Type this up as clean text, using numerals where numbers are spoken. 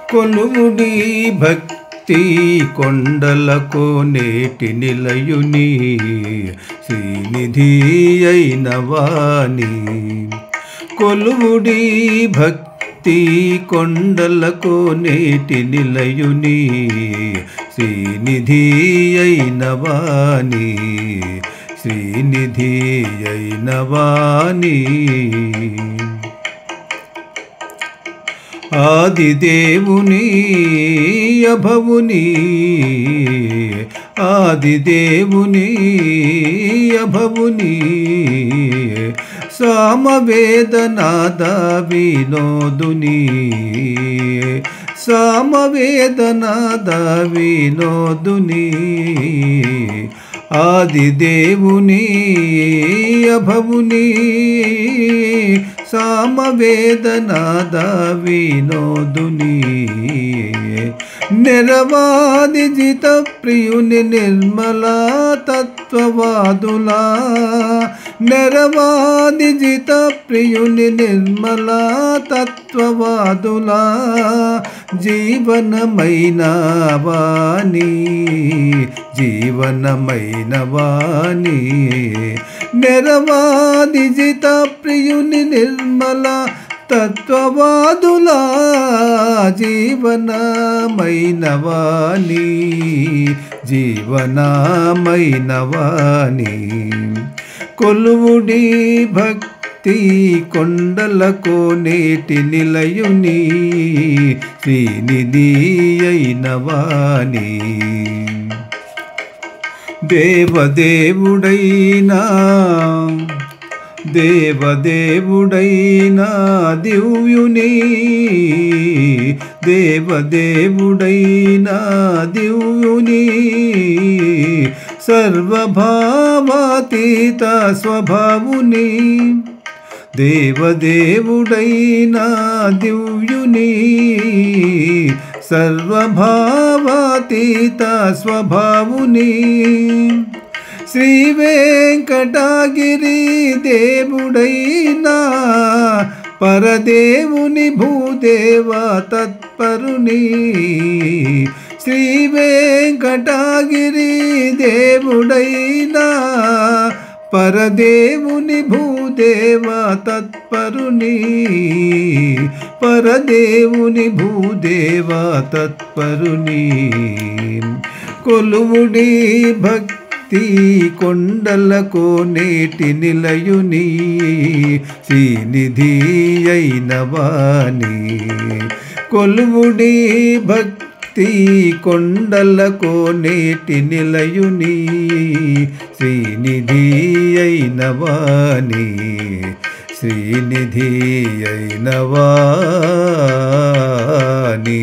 కొలువుడి భక్తి కొండలకు నేటి నిలయుని శ్రీనిధి అయిన వాణి కొలువుడి భక్తి కొండలకు నేటి నిలయుని శ్రీనిధి అయిన వాణి శ్రీనిధి అయిన వాణి ఆదిదేవుని అభవుని ఆదిదేవుని అభవుని సామవేదనాద వినోదుని సామవేదనాద వినోదుని ఆదిదేవుని అభవుని సామవేదనాద వినోదుని నిరవాది జిత ప్రియుని నిర్మలా తత్వవాదులా నిరవాది జిత ప్రియుని నిర్మలా తత్వవాదులా జీవనమైన వాణి జీవనమైన వాణి నిరవాది జిత ప్రియుని నిర్మల తత్వవాదులా జీవనమైన వాణి జీవనమైన వాణి కొలువుడి భక్తి కొండలకు నేటి నిలయుని శ్రీనిధి అయిన వాణి దేవదేవుడైనా దేవదేవుడైనా దివ్యుని దేవదేవుడైనా దివ్యుని సర్వభావాతీత స్వభావుని దేవదేవుడైనా దివ్యుని సర్వభావాతీత స్వభావుని శ్రీ వెంకటగిరి దేవుడైనా పరదేవుని భూదేవ తత్పరుని శ్రీ వెంకటగిరి దేవుడైనా పరదేవుని భూదేవ తత్పరుని పరదేవుని భూదేవ తత్పరుని కొలువుడి భక్తి కొండలకు నేటి నిలయుని శ్రీనిధి అయిన వాణి కొలువుడి భక్తి కొండలకు నేటి నిలయుని శ్రీనిధి అయిన వాణి శ్రీనిధి అయిన వాణి